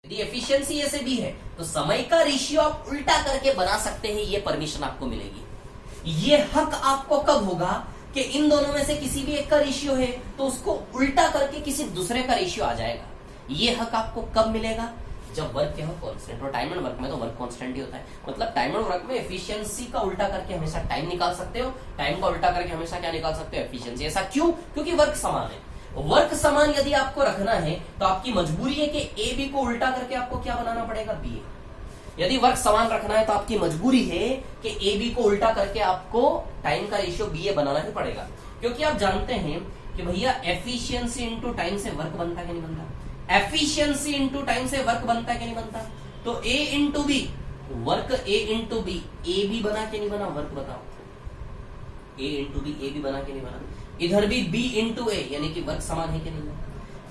यदि एफिशिएंसी ए से बी है तो समय का रेशियो आप उल्टा करके बना सकते हैं, ये परमिशन आपको मिलेगी। ये हक आपको कब होगा कि इन दोनों में से किसी भी एक का रेशियो है तो उसको उल्टा करके किसी दूसरे का रेशियो आ जाएगा। ये हक आपको कब मिलेगा? जब वर्क क्या हो कांस्टेंट। और टाइम एंड वर्क में तो वर्क कांस्टेंट ही होता है। मतलब टाइम एंड वर्क में एफिशिएंसी का उल्टा करके हमेशा टाइम निकाल सकते हो, टाइम का उल्टा करके हमेशा क्या निकाल सकते हो? एफिशिएंसी। ऐसा क्यों? क्योंकि वर्क समान है। वर्क समान यदि आपको रखना है तो आपकी मजबूरी है कि ए बी को उल्टा करके आपको क्या बनाना पड़ेगा? बी ए। यदि वर्क समान रखना है तो आपकी मजबूरी है कि ए बी को उल्टा करके आपको टाइम का रेशियो बी ए बनाना ही पड़ेगा। क्योंकि आप जानते हैं कि भैया एफिशिएंसी इंटू टाइम से वर्क बनता है कि नहीं बनता? एफिशिएंसी इंटू टाइम से वर्क बनता है कि नहीं बनता? तो A into B, work A into B, A B बना के नहीं बना? वर्क बताओ। A into B, A B बना के नहीं बना? इधर भी बी इंटू ए, यानी कि वर्क समान है कि नहीं?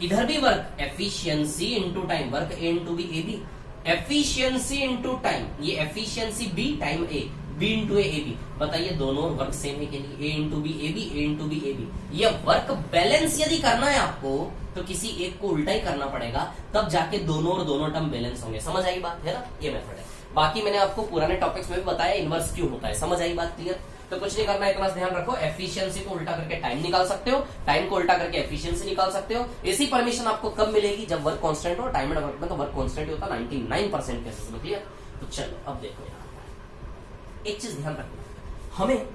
इधर भी work efficiency into time, work A into B, A B. Efficiency into time, ये efficiency B, time A, B into A B. बताइए दोनों वर्क सेम है कि नहीं? A into B A B, A into B A B. ये work balance यदि करना है आपको तो किसी एक को उल्टा ही करना पड़ेगा, तब जाके दोनों और दोनों टर्म बैलेंस होंगे। समझ आई बात है ना? ये मेथड है। बाकी मैंने आपको पुराने टॉपिक्स में भी बताया इनवर्स क्यों होता है। समझ आई बात? क्लियर? तो कुछ नहीं करना है, इतना ध्यान रखो, एफिशिएंसी को उल्टा करके टाइम निकाल सकते हो, टाइम को उल्टा करके एफिशिएंसी निकाल सकते हो। ऐसी परमिशन आपको कब मिलेगी? जब वर्क कांस्टेंट हो। टाइम एंड वर्क में तो वर्क कांस्टेंट होता 99% केसेस में। क्लियर? तो चलो अब देखो यहां एक चीज ध्यान रखना, हमें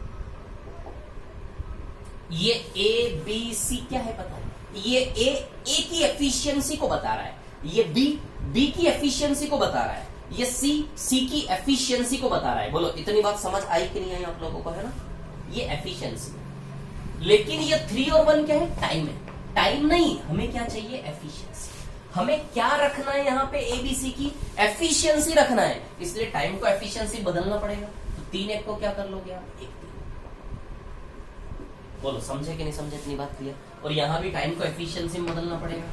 ये ए बी सी क्या है पता है? ये ए की एफिशिएंसी को बता रहा है, ये बी की एफिशिएंसी को बता रहा है, ये सी की एफिशिएंसी को बता रहा है। बोलो इतनी बात समझ आई कि नहीं आई आप लोगों को? है ना? ये एफिशिएंसी। लेकिन ये 3 और 1 क्या है? टाइम है। टाइम नहीं, हमें क्या चाहिए? एफिशिएंसी। हमें क्या रखना है यहाँ पे? एबीसी की एफिशिएंसी रखना है, इसलिए टाइम को एफिशिएंसी बदलना पड़ेगा। तो 3 एक को क्या कर लोगे आप? 1 3। बोलो समझे कि नहीं समझे? इतनी बात क्लियर? और यहाँ भी टाइम को एफिशिएंसी में बदलना पड़ेगा,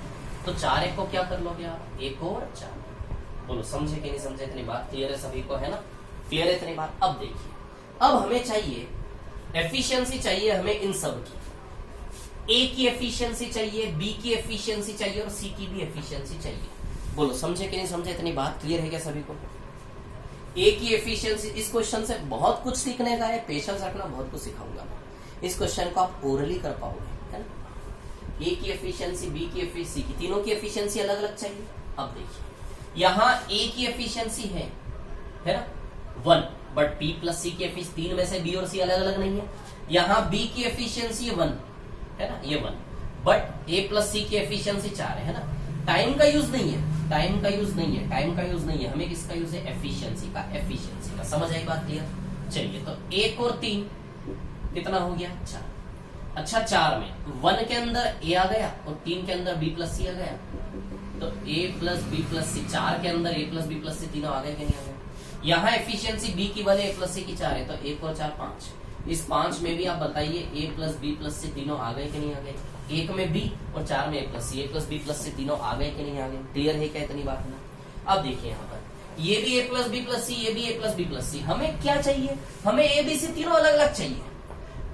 तो 4 एक को क्या कर लोगे आप? 1 और 4। बोलो समझे कि नहीं समझे? इतनी बात क्लियर है सभी को? है ना? क्लियर है इतनी बात? अब देखिए, अब हमें चाहिए एफिशिएंसी, चाहिए हमें इन सब की। ए की एफिशिएंसी चाहिए, बी की एफिशिएंसी चाहिए और सी की भी एफिशिएंसी चाहिए। बोलो समझे कि नहीं समझे? इतनी बात क्लियर है क्या सभी को? ए की एफिशिएंसी, इस क्वेश्चन से बहुत कुछ सीखने का है, पेशेंस रखना, बहुत कुछ सिखाऊंगा मैं। इस क्वेश्चन को आप ओरली कर पाओगे, है ना? ए की एफिशिएंसी, बी की एफिशिएंसी, की तीनों की एफिशिएंसी अलग अलग चाहिए। अब देखिए यहाँ ए की एफिशिएंसी है ना 1, बट बी प्लस सी की एफिशिएंसी, 3 में से बी और सी अलग अलग नहीं है। यहाँ बी की एफिशिएंसी 1 है ना, ये 1, बट ए प्लस सी की एफिशिएंसी 4 है ना? टाइम का यूज नहीं है, टाइम का यूज नहीं है, टाइम का यूज नहीं है, हमें किसका यूज है? एफिशिएंसी का, एफिशिएंसी का। समझ आई बात क्लियर? चलिए तो 1 और 3 कितना हो गया? 4। अच्छा 4 में 1 के अंदर ए आ गया और 3 के अंदर बी प्लस सी आ गया, तो ए प्लस बी प्लस सी, 4 के अंदर ए प्लस बी प्लस सी तीनों आ गए कि नहीं आ गए? यहाँ एफिशिएंसी बी की वाले ए प्लस सी की 4 है, तो 1 और 4 5। इस 5 में भी आप बताइए ए प्लस बी प्लस सी तीनों आ गए कि नहीं आ गए? 1 में बी और 4 में ए प्लस सी, ए प्लस बी प्लस सी तीनों आ गए कि नहीं आ गए? क्लियर है क्या? इतनी बात है ना? अब देखिए यहाँ पर ये भी ए प्लस बी प्लस सी, ये भी ए प्लस बी प्लस सी। हमें क्या चाहिए? हमें ए बी सी तीनों अलग अलग चाहिए।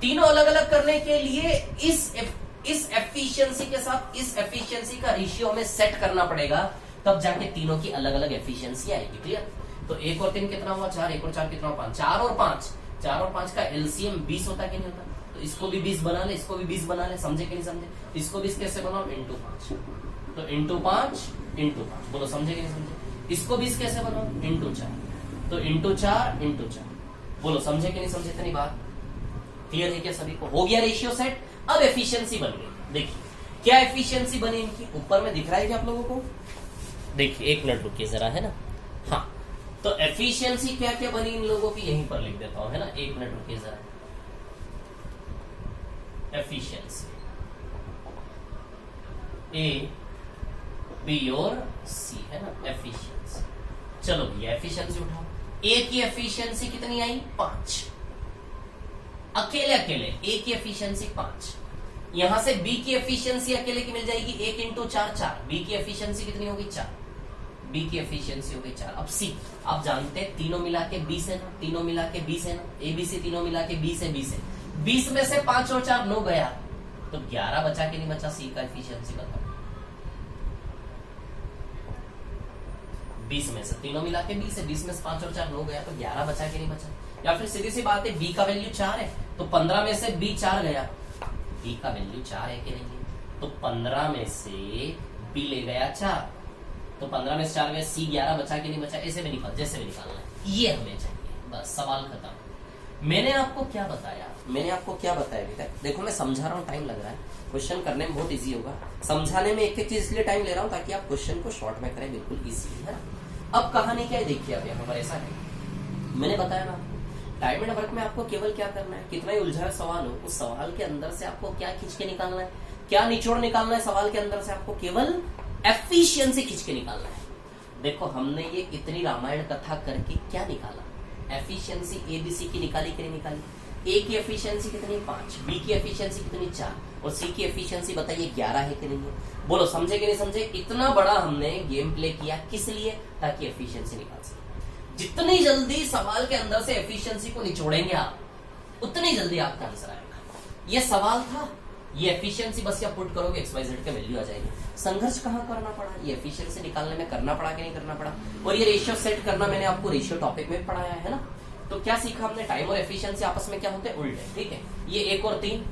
तीनों अलग अलग करने के लिए इस एफिशिएंसी के साथ इस एफिशिएंसी का रेशियो हमें सेट करना पड़ेगा, तब जाके तीनों की अलग अलग एफिशिएंसी आएगी। क्लियर? तो 1 और 3 कितना हुआ? 4, 1 और 4 कितना हुआ? 5। 4 और 5 का एलसीएम 20 होता कि नहीं होता? तो इसको भी 20 बना ले, इसको भी 20 बना ले। समझे कि नहीं समझे? इसको 20 कैसे बनाओ? इंटू 5, तो इंटू 5 इंटू 5। बोलो समझे कि नहीं समझे? इसको 20 कैसे बनाओ? इंटू 4, तो इंटू 4 इंटू 4। बोलो समझे कि नहीं समझे? इतनी बात क्लियर है क्या सभी को? हो गया रेशियो सेट। अब एफिशिएंसी बन गई। देखिए क्या एफिशिएंसी बनी इनकी, ऊपर में दिख रहा है क्या आप लोगों को? देखिए 1 मिनट रुकिए जरा, है ना? हाँ, तो एफिशिएंसी क्या क्या बनी इन लोगों की, यहीं पर लिख देता हूं, है ना? 1 मिनट रुकिए जरा। एफिशिएंसी ए बी और सी, है ना? एफिशिएंसी। चलो भैया एफिशिएंसी उठाओ। ए की एफिशिएंसी कितनी आई? 5। अकेले ए की एफिशिएंसी 5। यहां से बी की एफिशिएंसी अकेले की मिल जाएगी 1 इंटू 4 4। बी की एफिशिएंसी कितनी होगी? 4। बी की एफिशिएंसी हो गई 4। अब सी, आप जानते हैं तीनों मिला के 20 है ना? तीनों मिला के 20 है ना? एबीसी तीनों मिला के 20 है, 20 है। 20 में से 5 और 4 9 गया, तो 11 बचा कि नहीं बचा? सी का एफिशिएंसी बताओ। 20 में से तीनों मिला के 20 है, 20 में से 5 और 4 9 गया, तो 11 बचा कि नहीं बचा। या फिर सीधी सी बात है, बी का वैल्यू 4 है तो 15 में से बी 4 गया, बी का वैल्यू 4 है कि नहीं है, तो 15 में से बी ले गया 4, तो 15 में से 4 गया, सी 11 बचा कि नहीं बचा। ऐसे भी निकाल, जैसे भी निकालना है, ये हमें चाहिए, बस सवाल खत्म। मैंने आपको क्या बताया बेटा, देखो मैं समझा रहा हूँ, टाइम लग रहा है, क्वेश्चन करने में बहुत इजी होगा, समझाने में एक एक चीज इसलिए टाइम ले रहा हूँ ताकि आप क्वेश्चन को शॉर्ट में करें, बिल्कुल इजी है ना। अब कहानी क्या है देखिए, अब यहाँ पर ऐसा है, मैंने बताया ना टाइम एंड वर्क में आपको केवल क्या करना है, कितना ही उलझा सवाल हो उस सवाल के अंदर से आपको क्या खींच के निकालना है, क्या निचोड़ निकालना है सवाल के अंदर से, आपको केवल एफिशिएंसी खींच के निकालना है। देखो हमने ये इतनी रामायण कथा करके क्या निकाला, एफिशिएंसी एबीसी की निकाली कि नहीं निकाली। ए की एफिशिएंसी कितनी 5, बी की एफिशिएंसी कितनी 4 और सी की एफिशिएंसी बताइए 11 है कि नहीं है। बोलो समझे कि नहीं समझे। इतना बड़ा हमने गेम प्ले किया किस लिए, ताकि एफिशिएंसी निकाल सके। जितनी जल्दी सवाल के अंदर से एफिशिएंसी को निचोड़ेंगे आप, उतनी जल्दी आपका आंसर आएगा। ये सवाल था, ये एफिशिएंसी बस या पुट करोगे XYZ के वैल्यू आ जाएगी। संघर्ष कहाँ करना पड़ा, ये एफिशिएंसी निकालने में करना पड़ा कि नहीं करना पड़ा। और ये रेशियो सेट करना मैंने आपको रेशियो टॉपिक में पढ़ाया है ना। तो क्या सीखा हमने, टाइम और एफिशिएंसी आपस में क्या होते हैं, उल्टे। ठीक है, ये 1 और 3,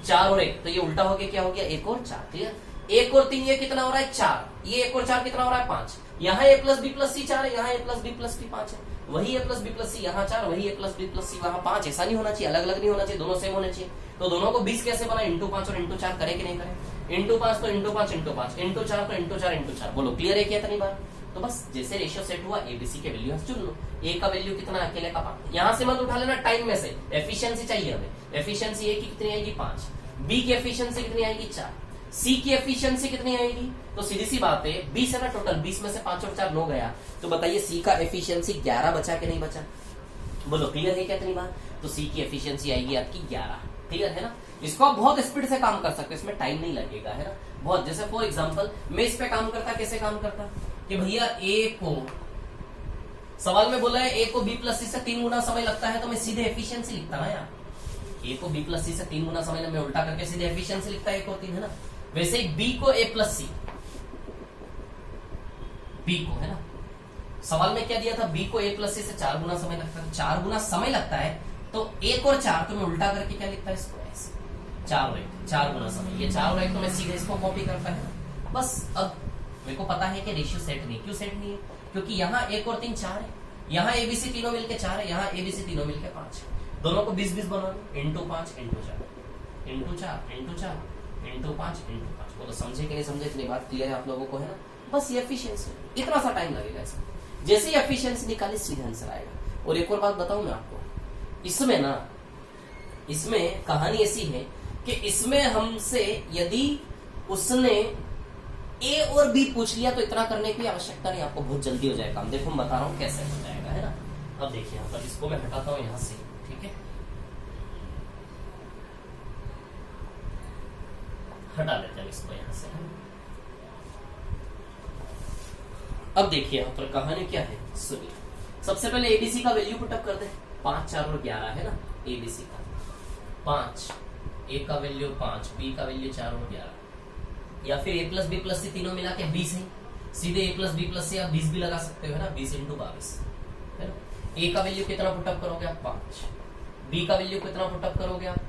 4 और 1, तो ये उल्टा हो गया, क्या हो गया 1 और 4। क्लियर, 1 और 3 ये कितना हो रहा है 4, ये 1 और 4 कितना हो रहा है 5। यहाँ a प्लस बी प्लस सी 4 है, यहाँ a प्लस बी प्लस सी 5 है, वही a प्लस बी प्लस सी यहाँ 4, वही a प्लस बी प्लस सी वहाँ 5। ऐसा नहीं होना चाहिए, अलग अलग नहीं होना चाहिए, दोनों सेम होने चाहिए। तो दोनों को 20 कैसे बना, इंटू 5 और इंटू 4 करे कि नहीं करे, इंटू 5 तो इंटू 5 इंटू 5, इंटू 4 तो इंटू 4 इंटू 4। बोलो क्लियर है क्या इतनी बार। तो बस जैसे रेशियो सेट हुआ, एबीसी के वैल्यू चुन लो। ए का वैल्यू कितना, अकेले का 5, यहाँ से मत उठा लेना, टाइम में से एफिशिएंसी चाहिए हमें। एफिशिएंसी ए की कितनी आएगी 5, बी की एफिशिएंसी कितनी आएगी 4, सी की एफिशिएंसी कितनी आएगी। तो सीधी सी बात है 20 है ना टोटल, 20 में से 5 और 4 9 गया, तो बताइए सी का एफिशिएंसी 11 बचा कि नहीं बचा। बोलो क्लियर है क्या इतनी बार। तो सी की एफिशिएंसी आएगी आपकी 11। क्लियर है ना। इसको आप बहुत स्पीड से काम कर सकते हैं, इसमें टाइम नहीं लगेगा, है ना बहुत। जैसे फॉर एग्जांपल मैं इस पे काम करता, कैसे काम करता कि भैया ए को, सवाल में बोला है ए को बी प्लस सी से 3 गुना समय लगता है, तो मैं सीधे एफिशिएंसी लिखता ना यार, ए को बी प्लस सी से 3 गुना समय मैं उल्टा करके सीधे एफिशिएंसी लिखता है 1 और 3, है ना। वैसे ही बी को ए प्लस सी, बी को, है ना, सवाल में क्या दिया था, बी को ए प्लस सी से 4 गुना समय लगता है, 4 गुना समय लगता है, तो 1 और 4 तो मैं उल्टा करके क्या लिखता है इसको ऐसे, 4 और 1, 4 गुना समय, ये 4 और 1 तो मैं सीधे इसको कॉपी करता है बस। अब मेरे को पता है कि रेशियो सेट नहीं, क्यों सेट नहीं है, क्योंकि यहाँ 1 और 3 4 है, यहाँ एबीसी तीनों मिलके 4 है, यहाँ एबीसी तीनों मिलके 5 है, दोनों को 20 20 बना लो, into 5 into 4 into 4 into 4 into 5 into 5। बोलो समझे कि नहीं समझे, इतनी बात क्लियर है आप लोगों को, है ना। बस ये एफिशिएंसी, इतना सा टाइम लगेगा इसमें। जैसे ही एफिशिएंसी निकाली सीधे आंसर आएगा। और एक और बात बताऊं मैं आपको, इसमें ना, इसमें कहानी ऐसी है कि इसमें हमसे यदि उसने ए और बी पूछ लिया तो इतना करने की आवश्यकता नहीं, आपको बहुत जल्दी हो जाएगा काम। देखो मैं बता रहा हूं कैसे हो जाएगा, है ना। अब देखिए यहाँ पर इसको मैं हटाता हूं यहां से, ठीक है, हटा लेते हैं इसको यहां से। अब देखिए यहाँ पर कहानी क्या है, सुनिए। सबसे पहले एबीसी का वैल्यू पुटअप कर दे, 5 4 और 11 है ना। एबीसी का 5, ए का वैल्यू 5, बी का वैल्यू 4 और 11, या फिर ए प्लस बी प्लस सी तीनों मिला के 20 है, सीधे ए प्लस बी प्लस सी आप 20 भी लगा सकते हो, है ना, 20 इंटू 22, है ना। ए का वैल्यू कितना पुटअप करोगे आप 5, बी का वैल्यू कितना पुटअप करोगे आप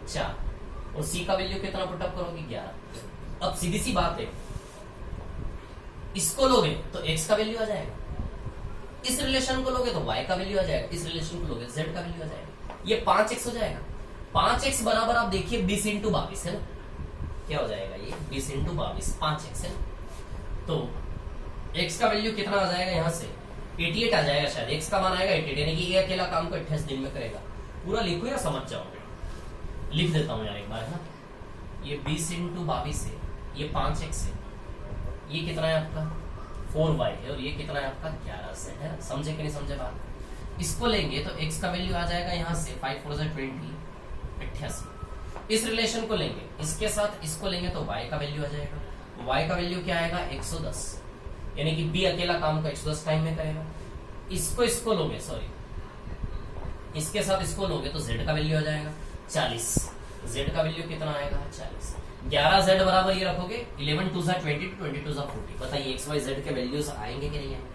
4, और सी का वैल्यू कितना पुटअप करोगे 11। अब सीधी सी बात है, इसको लोगे तो x का वैल्यू आ जाएगा, इस रिलेशन को लोगे तो y का वैल्यू आ जाएगा, इस रिलेशन को लोगे z का वैल्यू आ जाएगा, ये 5x हो जाएगा। 5x बराबर आप देखिए 20 इंटू 22 है ना, क्या हो जाएगा ये 20 इंटू 22 5x है ना। तो x का वैल्यू कितना आ जाएगा, यहाँ से 88 आ जाएगा शायद, x का मान आएगा 88, यानी कि ये अकेला काम को 28 दिन में करेगा। पूरा लिखो या समझ जाओगे, लिख देता हूं यार एक बार, है ना। ये 20 इंटू 22 है, ये 5x है, ये कितना है आपका 4y है, और ये कितना है आपका 11 से, है ना। समझे कि नहीं समझे बात। इसको लेंगे तो x का वैल्यू आ जाएगा यहाँ से 5 4 20 88। इस रिलेशन को लेंगे, इसके साथ इसको लेंगे तो y का वैल्यू आ जाएगा, y का वैल्यू क्या आएगा 110, यानी कि b अकेला काम को 110 टाइम में करेगा। इसको लोगे, सॉरी, इसके साथ इसको लोगे तो z का वैल्यू आ जाएगा 40, z का वैल्यू कितना आएगा 40। 11z बराबर ये रखोगे 11 2 20 22 2 40। बताइए एक्स वाई जेड के वैल्यूज आएंगे कि नहीं आएंगे?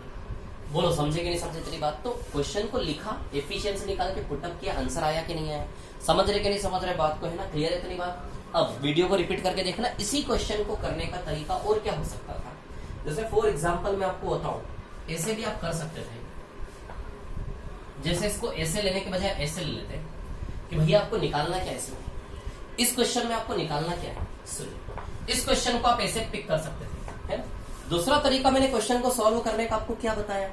बोलो समझे कि नहीं समझे इतनी बात? तो क्वेश्चन को लिखा, एफिशिएंसी निकाल के पुटअप किया, आंसर आया कि नहीं आया? समझ रहे कि नहीं समझ रहे बात को, है ना? क्लियर है इतनी बात? अब वीडियो को रिपीट करके देखना, इसी क्वेश्चन को करने का तरीका और क्या हो सकता था। जैसे फॉर एग्जाम्पल मैं आपको बताऊं, ऐसे भी आप कर सकते थे। जैसे इसको ऐसे लेने के बजाय ऐसे ले लेते कि भैया आपको निकालना क्या है इसमें, इस क्वेश्चन में आपको निकालना क्या है। सुनिए, इस क्वेश्चन को आप ऐसे पिक कर सकते थे, है? दूसरा तरीका मैंने क्वेश्चन को सॉल्व करने का आपको क्या बताया?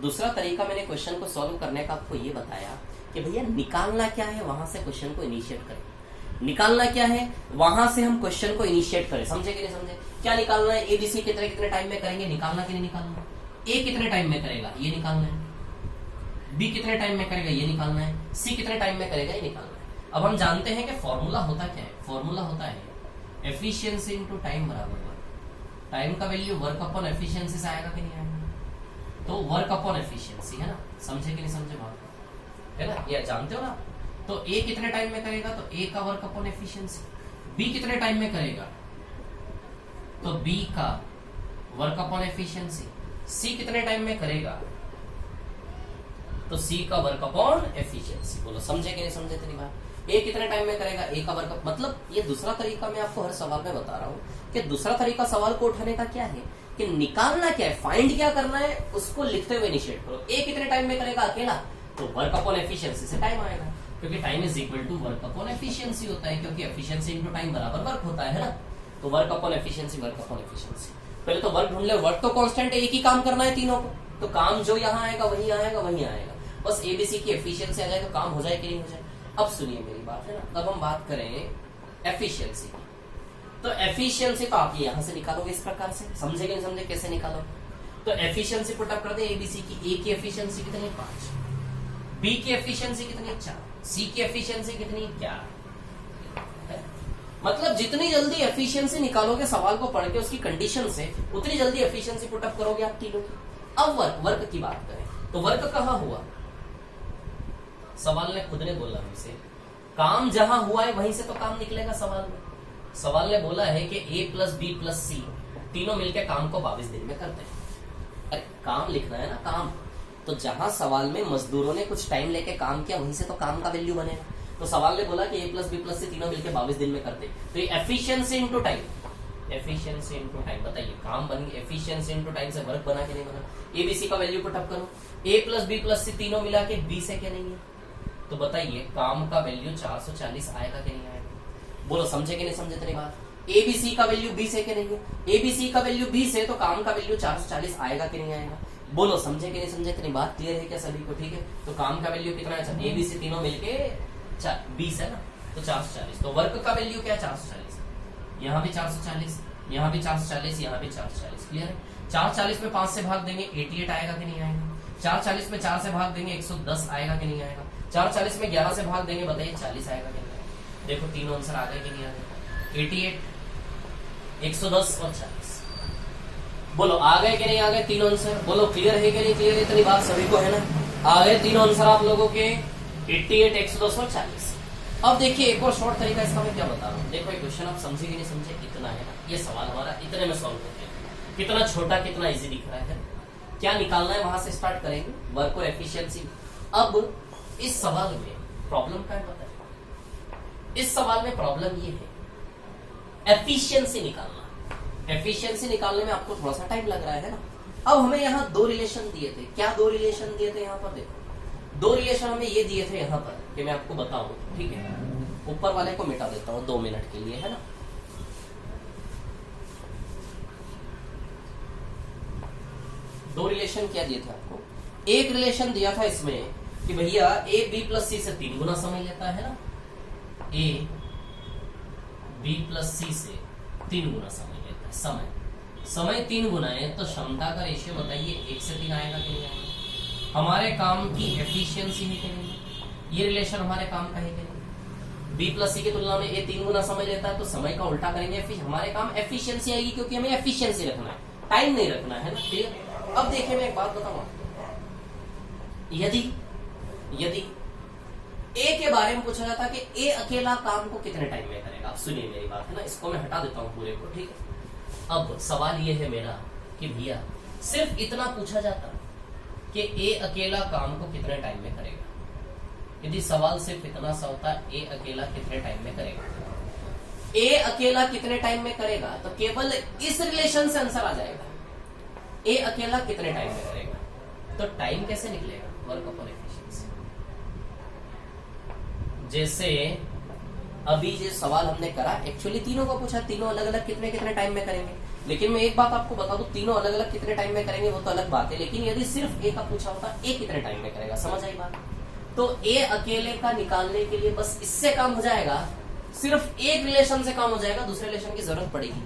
दूसरा तरीका मैंने क्वेश्चन को सॉल्व करने का आपको ये बताया कि भैया निकालना क्या है, वहां से क्वेश्चन को इनिशिएट करें। निकालना क्या है, वहां से हम क्वेश्चन को इनिशिएट करें। समझे कि नहीं समझे? क्या निकालना है? एबीसी कितने कितने टाइम में करेंगे, निकालना कि नहीं निकालना? ए कितने टाइम में करेगा, ये निकालना है। बी कितने टाइम में करेगा, ये निकालना है। सी कितने टाइम में करेगा, ये निकालना है। अब हम जानते हैं कि फॉर्मूला होता क्या है। फॉर्मूला होता है एफिशिएंसी इनटू टाइम बराबर वर्क। टाइम का वैल्यू वर्क अपॉन एफिशिएंसी से आएगा कि नहीं आएगा? तो वर्क अपॉन एफिशिएंसी, है ना? समझे कि नहीं समझे बात, है ना? ये जानते हो ना? तो ए कितने टाइम में करेगा, तो ए का वर्क अपॉन एफिशिएंसी। बी कितने टाइम में करेगा, तो बी का वर्क अपॉन एफिशिएंसी। सी कितने टाइम में करेगा, तो सी का वर्क अपॉन एफिशिएंसी। बोलो समझे कि नहीं समझे इतनी बात? ए कितने टाइम में करेगा, ए का वर्क। मतलब ये दूसरा तरीका मैं आपको हर सवाल में बता रहा हूँ कि दूसरा तरीका सवाल को उठाने का क्या है कि निकालना क्या है, फाइंड क्या करना है, उसको लिखते हुए इनिशिएट करो। ए कितने टाइम में करेगा अकेला, तो वर्क अपॉन एफिशिएंसी से टाइम आएगा, क्योंकि time is equal to work upon efficiency होता है, क्योंकि एफिशिएंसी इनटू टाइम बराबर वर्क होता है ना? तो work upon efficiency, work upon efficiency. पहले तो वर्क ढूंढ ले, वर्क तो कांस्टेंट है, एक ही काम करना है तीनों को, तो काम जो यहाँ आएगा वही आएगा वही आएगा। बस एबीसी की एफिशिएंसी आ जाए तो काम हो जाए कि नहीं हो जाए। अब सुनिए मेरी बात, है ना? अब हम बात करें एफिशिएंसी की। तो एफिशिएंसी तो आप यहां से निकालोगे इस प्रकार से। समझे कि नहीं समझे कैसे निकालो? तो एफिशिएंसी पुटअप कर दे एबीसी की। ए की एफिशिएंसी कितनी, 5। बी की एफिशिएंसी कितनी, 4। सी की एफिशिएंसी कितनी, 11। मतलब जितनी जल्दी एफिशिएंसी निकालोगे सवाल को पढ़ के उसकी कंडीशन से, उतनी जल्दी एफिशिएंसी पुटअप करोगे आप तीनों की। अब वर्क की बात करें तो वर्क कहां हुआ, सवाल ने खुद ने बोला हमसे, काम जहां हुआ है वहीं से तो काम निकलेगा सवाल में। सवाल ने बोला है कि ए प्लस बी प्लस सी तीनों मिलकर काम को 22 दिन में करते हैं। अरे काम लिखना है ना, काम। तो जहां सवाल में मजदूरों ने कुछ टाइम लेके काम किया वहीं से तो काम का वैल्यू बनेगा। तो सवाल ने बोला कि ए प्लस बी प्लस सी तीनों मिलकर 22 दिन में करते, तो ये efficiency into time, efficiency into time. बताइए काम बन गया, एफिशिएंसी इनटू टाइम से वर्क बना के नहीं बना? एबीसी का वैल्यू पुटअप करो, ए प्लस बी प्लस सी तीनों मिला के बी से क्या नहीं है, तो बताइए काम का वैल्यू 440 आएगा कि नहीं आएगा? बोलो समझे कि नहीं समझे इतनी बात? एबीसी का वैल्यू बी से क्या नहीं है? एबीसी का वैल्यू बी से, तो काम का वैल्यू 440 आएगा कि नहीं आएगा? बोलो समझे कि नहीं समझे इतनी बात? क्लियर है क्या सभी को? ठीक है, तो काम का वैल्यू कितना है, एबीसी तीनों मिलके 20 है ना, तो 440। तो वर्क का वैल्यू क्या है, 440। यहाँ भी 440, यहाँ भी 440, यहाँ भी 440। क्लियर है? 440 में 5 से भाग देंगे 88 आएगा कि नहीं आएगा? 440 में 4 से भाग देंगे 110 आएगा कि नहीं आएगा? 440 में 11 से भाग देंगे, बताइए 40 आएगा कि नहीं आएगा? देखो तीनों आंसर आ गए कि नहीं आ गए? 88, 110 और 40। बोलो आ गए कि नहीं आ गए तीनों आंसर? बोलो क्लियर है कि नहीं क्लियर? इतनी बात सभी को है ना? आ गए तीनों आंसर आप लोगों के, 88, 110 और 40। अब देखिए एक और शॉर्ट तरीका इसका मैं क्या बता रहा हूँ। देखो ये क्वेश्चन आप समझे कि नहीं समझे, इतना है ना, ये सवाल हमारा इतने में सॉल्व होते हैं। कितना छोटा कितना इजी दिख रहा है। क्या निकालना है वहां से स्टार्ट करेंगे, वर्क और एफिशिएंसी। अब इस सवाल में प्रॉब्लम क्या है? इस सवाल में प्रॉब्लम ये है एफिशिएंसी निकालना। एफिशिएंसी निकालने में आपको थोड़ा सा टाइम लग रहा है ना। अब हमें यहाँ 2 रिलेशन दिए थे। क्या 2 रिलेशन दिए थे? यहाँ पर देखो 2 रिलेशन हमें ये दिए थे यहाँ पर, कि मैं आपको बताऊं, ठीक है? ऊपर वाले को मिटा देता हूं 2 मिनट के लिए, है ना। 2 रिलेशन क्या दिए थे आपको? एक रिलेशन दिया था इसमें कि भैया ए बी प्लस सी से 3 गुना समय लेता है ना, ए बी प्लस सी से 3 गुना समय लेता है। समय 3 गुना है तो क्षमता का रेशियो बताइए 1 से 3 आएगा कि नहीं आएगा? हमारे काम की एफिशिएंसी है कि नहीं? ये रिलेशन हमारे काम का है कि नहीं? बी प्लस सी की तुलना में ए 3 गुना समय लेता है, तो समय का उल्टा करेंगे, हमारे काम एफिशिएंसी आएगी, क्योंकि हमें एफिशिएंसी रखना है, टाइम नहीं रखना है ना। क्लियर? अब देखिए मैं एक बात बताऊं, यदि ए के बारे में पूछा जाता कि ए अकेला काम को कितने टाइम में करेगा। आप सुनिए मेरी बात है ना, इसको मैं हटा देता हूं पूरे को, ठीक है। अब सवाल ये है मेरा कि भैया सिर्फ इतना पूछा जाता कि ए अकेला काम को कितने टाइम में करेगा। यदि सवाल सिर्फ इतना सा होता ए अकेला कितने टाइम में करेगा, ए अकेला कितने टाइम में करेगा, तो केवल इस रिलेशन से आंसर आ जाएगा, ए अकेला कितने टाइम में करेगा। तो टाइम कैसे निकलेगा, वर्क अपॉन एफिशिएंसी। जैसे अभी जो सवाल हमने करा एक्चुअली तीनों का पूछा, तीनों अलग अलग कितने कितने टाइम में करेंगे, लेकिन मैं एक बात आपको बता दूं, तीनों अलग अलग कितने टाइम में करेंगे वो तो अलग बात है, लेकिन यदि सिर्फ ए का पूछा होता ए कितने टाइम में करेगा, समझ आई बात। तो ए अकेले का निकालने के लिए बस इससे काम हो जाएगा, सिर्फ एक रिलेशन से काम हो जाएगा, दूसरे रिलेशन की जरूरत पड़ेगी।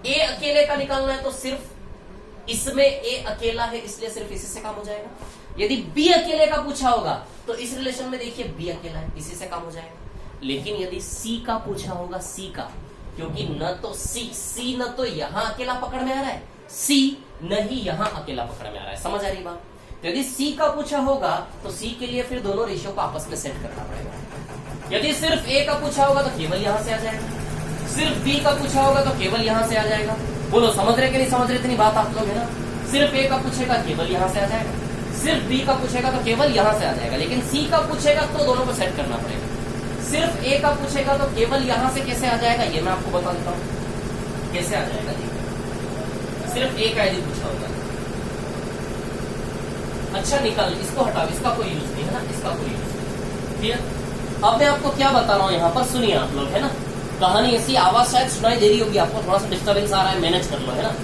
ए अकेले का निकालना है तो सिर्फ इसमें ए अकेला है इसलिए सिर्फ इसी से काम हो जाएगा। यदि बी अकेले का पूछा होगा तो इस रिलेशन में देखिए बी अकेला है, इसी से काम हो जाएगा। लेकिन यदि सी का पूछा होगा, सी का, क्योंकि न तो सी न तो यहां अकेला पकड़ में आ रहा है, सी न ही यहां अकेला पकड़ में आ रहा है, समझ आ रही बात। तो यदि सी का पूछा होगा तो सी के लिए फिर दोनों रेशियो को आपस में सेट करना पड़ेगा। यदि सिर्फ ए का पूछा होगा तो केवल यहां से आ जाएगा, सिर्फ बी का पूछा होगा तो केवल यहां से आ जाएगा। बोलो समझ रहे कि नहीं समझ रहे, इतनी बात आप लोग है ना। सिर्फ ए का पूछेगा केवल यहां से आ जाएगा, सिर्फ बी का पूछेगा तो केवल यहां से आ जाएगा, लेकिन सी का पूछेगा तो दोनों को सेट करना पड़ेगा। सिर्फ ए का पूछेगा तो केवल यहां से कैसे आ जाएगा ये मैं आपको बता देता हूं कैसे आ जाएगा। सिर्फ ए का यदि पूछा होगा, अच्छा निकल, इसको हटाओ, इसका कोई यूज नहीं है ना, इसका कोई यूज नहीं। क्लियर। अब मैं आपको क्या बता रहा हूं यहाँ पर, सुनिए आप लोग है ना। कहानी ऐसी, आवाज शायद सुनाई दे रही होगी आपको, थोड़ा सा डिस्टर्बेंस आ रहा है, मैनेज कर लो है ना।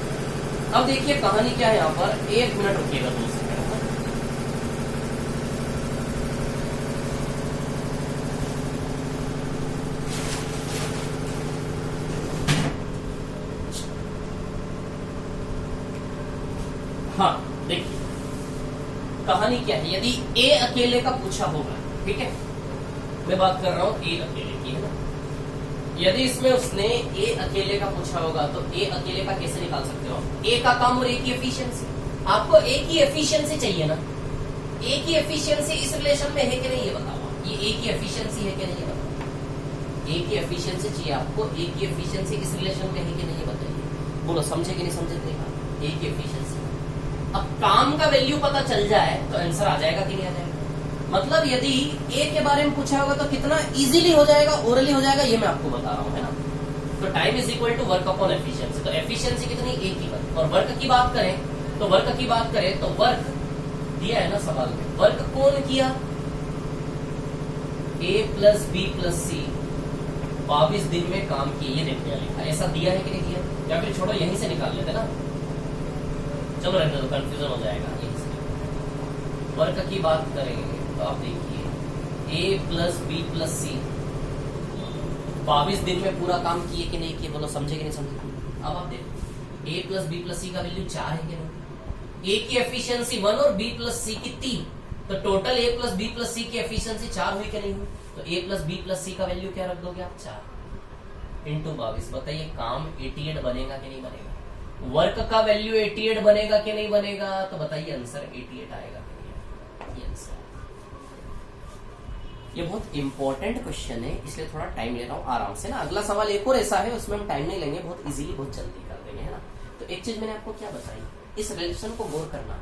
अब देखिए कहानी क्या है यहाँ पर, एक मिनट रुकिएगा 2 सेकंड। हाँ देखिए कहानी क्या है, यदि ए अकेले का पूछा होगा, ठीक है, मैं बात कर रहा हूं ए अकेले की है ना। यदि इसमें उसने ए अकेले का पूछा होगा तो ए अकेले का कैसे निकाल सकते हो, ए का काम और ए की एफिशिएंसी। आपको ए की एफिशिएंसी चाहिए ना, ए की एफिशिएंसी इस रिलेशन में है कि नहीं ये बताओ, ये ए की एफिशिएंसी है कि नहीं ये बताओ। ए की एफिशिएंसी चाहिए आपको, ए की एफिशिएंसी इस रिलेशन में है कि नहीं ये बताइए। बोलो समझे कि नहीं समझे, ए की एफिशिएंसी। अब काम का वैल्यू पता चल जाए तो आंसर आ जाएगा कि नहीं आ जाएगा। मतलब यदि ए के बारे में पूछा होगा तो कितना इजीली हो जाएगा, ओरली हो जाएगा, ये मैं आपको बता रहा हूं है ना। तो time is equal to work upon efficiency. तो एफिशिएंसी कितनी, ए की वर्क। और वर्क की बात करें तो वर्क दिया है ना सवाल में, वर्क कौन किया, ए प्लस बी प्लस सी 22 दिन में काम किए, ये देखने लिखा, ऐसा दिया है कि नहीं दिया, या फिर छोड़ो यहीं से निकाल लेते ना, चलो रहने दो कंफ्यूजन हो जाएगा। यहीं से वर्क की बात करेंगे तो आप देखिए ए प्लस बी प्लस सी 22 दिन में पूरा काम किए कि नहीं किए, बोलो समझे कि नहीं समझे। अब आप देखो ए प्लस बी प्लस सी का वैल्यू 4 है कि नहीं, ए की एफिशिएंसी 1 और बी प्लस सी की 3, तो total A plus B plus सी की एफिशिएंसी 4 हुई कि नहीं हुई। तो ए प्लस बी प्लस सी का वैल्यू क्या रख दोगे आप, 4 इंटू 22। बताइए काम 88 बनेगा कि नहीं बनेगा, वर्क का वैल्यू 88 बनेगा कि नहीं बनेगा, तो बताइए आंसर 88 आएगा कि नहीं। ये आंसर, ये बहुत इंपॉर्टेंट क्वेश्चन है, इसलिए थोड़ा टाइम ले रहा हूं आराम से ना। अगला सवाल एक और ऐसा है उसमें हम टाइम नहीं लेंगे, बहुत इजीली बहुत जल्दी कर देंगे है ना। तो एक चीज मैंने आपको क्या बताई, इस रिलेशन को गौर करना।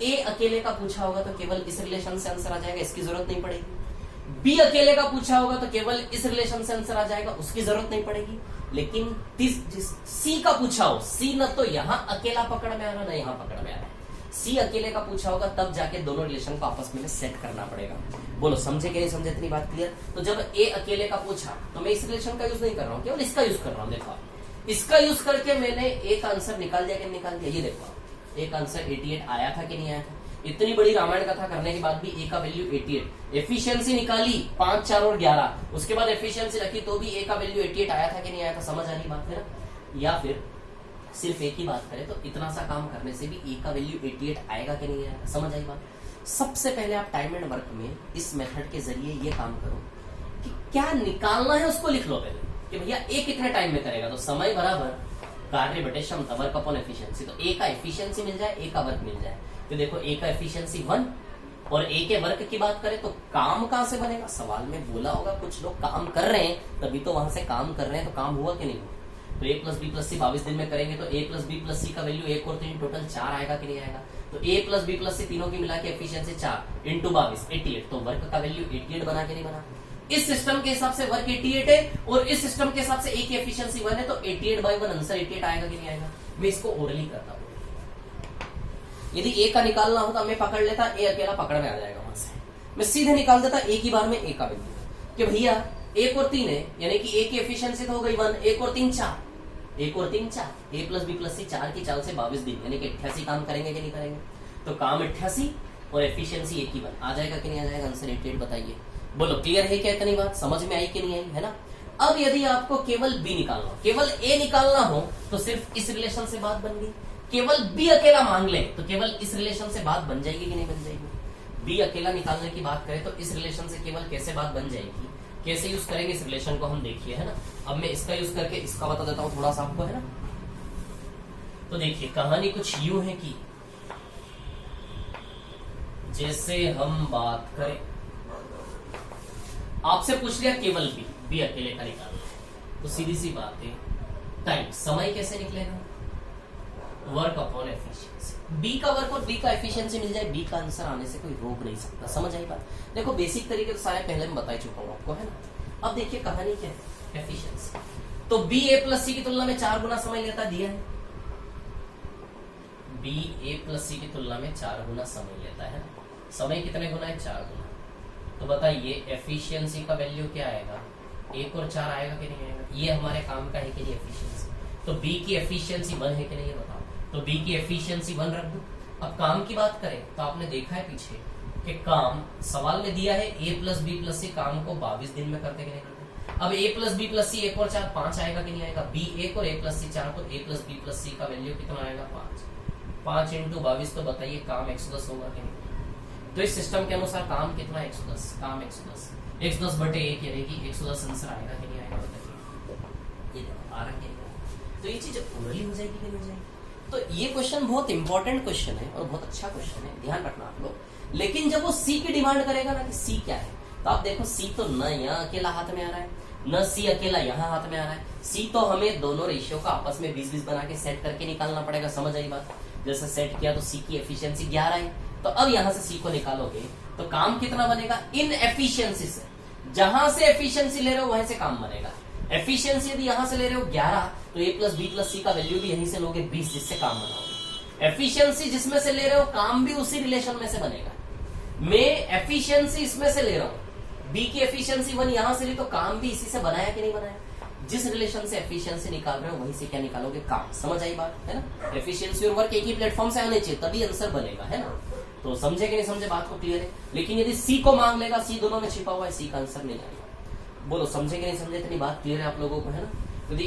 ए अकेले का पूछा होगा तो केवल इस रिलेशन से आंसर आ जाएगा, इसकी जरूरत नहीं पड़ेगी। बी अकेले का पूछा होगा तो केवल इस रिलेशन से आंसर आ जाएगा, उसकी जरूरत नहीं पड़ेगी। लेकिन सी का पूछा हो, सी न तो यहां अकेला पकड़ में आ रहा, न यहां पकड़ में आ रहा है, सी अकेले का पूछा होगा तब जाके दोनों रिलेशन को आपस में सेट करना पड़ेगा। बोलो समझे कि नहीं समझे, इतनी बात क्लियर। तो जब ए अकेले का पूछा तो मैं इस रिलेशन का यूज नहीं कर रहा हूं, केवल इसका यूज कर रहा हूं। देखो इसका यूज करके मैंने ए का आंसर निकाल दिया कि निकाल दिया, ये देखो ए का आंसर 88 आया था कि नहीं आया था। इतनी बड़ी रामायण कथा करने के बाद भी ए का वैल्यू 88, एफिशिएंसी निकाली 5, 4 और 11, उसके बाद एफिशिएंसी रखी तो भी ए का वैल्यू 88 आया था कि नहीं आया था, समझ आ रही बात है ना। या फिर सिर्फ ए की बात करें तो इतना सा काम करने से भी ए का वैल्यू 88 आएगा कि नहीं आएगा, समझ आई बात। सबसे पहले आप टाइम एंड वर्क में इस मेथड के जरिए ये काम करो कि क्या निकालना है उसको लिख लो पहले कि भैया ए कितने टाइम में करेगा, तो समय बराबर कार्य बटे क्षमता, वर्क अपॉन एफिशिएंसी। तो ए का एफिशिएंसी मिल जाए, ए का वर्क मिल जाए। तो देखो ए का एफिशिएंसी 1 और ए के वर्क की बात करें तो काम कहां से बनेगा, सवाल में बोला होगा कुछ लोग काम कर रहे हैं तभी तो वहां से काम कर रहे हैं, तो काम हुआ कि नहीं हुआ। तो ए प्लस बी प्लस सी 22 दिन में करेंगे तो ए प्लस बी प्लस सी का वैल्यू 1 और 3 टोटल 4 आएगा कि नहीं आएगा। तो ए प्लस बी प्लस सी तीनों की मिला के एफिशिएंसी 4 इंटू 22 88, तो वर्क का वैल्यू 88 बना के नहीं बना। इस सिस्टम के हिसाब से वर्क 88 है और इस सिस्टम के हिसाब से ए की एफिशिएंसी 1 है, तो 88/1 आंसर 88 आएगा कि नहीं आएगा। मैं इसको ओरली करता हूं, यदि ए का निकालना होता मैं पकड़ लेता, ए अकेला पकड़ में आ जाएगा वहां से, मैं सीधे निकाल देता एक ही बार में ए का वैल्यू कि भैया 1 और 3 है, यानी कि ए की एफिशिएंसी तो हो गई 1, 1 और 3 4, 1 और 3 4, ए प्लस बी प्लस सी 4 की चाल से 22 दिन यानी कि 88 काम करेंगे कि नहीं करेंगे। तो काम 88 और एफिशिएंसी 1 ही 1 आ जाएगा कि नहीं आ जाएगा, आंसर 88 बताइए। बोलो क्लियर है क्या, इतनी बात समझ में आई कि नहीं आई, है ना। अब यदि आपको केवल बी निकालना हो, केवल ए निकालना हो तो सिर्फ इस रिलेशन से बात बन गई। केवल बी अकेला मांग ले तो केवल इस रिलेशन से बात बन जाएगी कि नहीं बन जाएगी। बी अकेला निकालने की बात करें तो इस रिलेशन से केवल कैसे बात बन जाएगी, कैसे यूज करेंगे इस रिलेशन को हम देखिए, है ना। अब मैं इसका यूज करके इसका बता देता हूं थोड़ा सा आपको, है ना। तो देखिए कहानी कुछ यूं है कि जैसे हम बात करें, आपसे पूछ लिया केवल बी अकेले का निकालना, तो सीधी सी बात है टाइम समय कैसे निकलेगा, वर्क अपॉन एफिशिएंसी। बी का वर्क और बी का एफिशिएंसी मिल जाए, बी का आंसर आने से कोई रोक नहीं सकता। समझ आई बात। देखो बेसिक तरीके तो सारे पहले मैं बता चुका हूं आपको, है ना। अब देखिए कहानी क्या है, एफिशिएंसी। तो बी ए प्लस सी की तुलना में 4 गुना समय लेता दिया है, बी ए प्लस सी की तुलना में 4 गुना समय लेता है। समय कितने गुना है, 4 गुना। तो बताइए एफिशिएंसी का वैल्यू क्या आएगा, 1 और 4 आएगा कि नहीं आएगा। ये हमारे काम का है कि नहीं एफिशिएंसी। तो बी की एफिशिएंसी 1 है कि नहीं, ये बताओ। तो बी की एफिशिएंसी 1 रख दो। अब काम की बात करें तो आपने देखा है पीछे कि काम सवाल में दिया है ए प्लस बी प्लस सी, काम को 22 दिन में करते कि नहीं करते। अब ए प्लस बी प्लस सी 1 और 4 5 आएगा कि नहीं आएगा। बी 1 और ए प्लस सी 4, तो ए प्लस बी प्लस सी का वैल्यू कितना आएगा 5। 5 इंटू 22, तो बताइए काम 110 होगा कि नहीं। तो इस सिस्टम के अनुसार काम कितना 110, काम 110, 110 बटे 1 यानी कि 110 आंसर आएगा कि नहीं आएगा बताइए। ये देखो आ रहा है, तो ये चीज ओरली हो जाएगी कि नहीं हो जाएगी। तो ये क्वेश्चन बहुत इंपॉर्टेंट क्वेश्चन है और बहुत अच्छा क्वेश्चन है, ध्यान रखना आप लोग। लेकिन जब वो सी की डिमांड करेगा ना कि सी क्या है, तो आप देखो सी तो न यहाँ अकेला हाथ में आ रहा है, न सी अकेला यहाँ हाथ में आ रहा है। सी तो हमें दोनों रेशियो का आपस में 20-20 बना के सेट करके निकालना पड़ेगा। समझ आई बात। जैसे सेट किया तो सी की एफिशिएंसी 11 है, तो अब यहां से सी को निकालोगे तो काम कितना बनेगा, इन एफिशिएंसी से। जहां से एफिशिएंसी ले रहे हो वहीं से काम बनेगा। एफिशिएंसी यदि यहां से ले रहे हो 11, तो ए प्लस बी प्लस सी का वैल्यू भी यहीं से लोगे 20, जिससे काम बनाओगे। एफिशिएंसी जिसमें से ले रहे हो काम भी उसी रिलेशन में से बनेगा। मैं एफिशिएंसी इसमें से ले रहा हूं, बी की एफिशिएंसी 1 यहां से ली, तो काम भी इसी से बनाया कि नहीं बनाया। जिस रिलेशन से एफिशिएंसी निकाल रहे हो वहीं से क्या निकालोगे, काम। समझ आई बात, है ना। एफिशिएंसी और वर्क एक ही प्लेटफॉर्म से आने चाहिए तभी आंसर बनेगा, है ना। तो समझे कि नहीं समझे, बात को क्लियर है। लेकिन यदि सी को मांग लेगा, सी दोनों में छिपा हुआ है, सी का आंसर नहीं आएगा। बोलो समझे कि नहीं समझे, इतनी बात क्लियर है आप लोगों को, है ना। यदि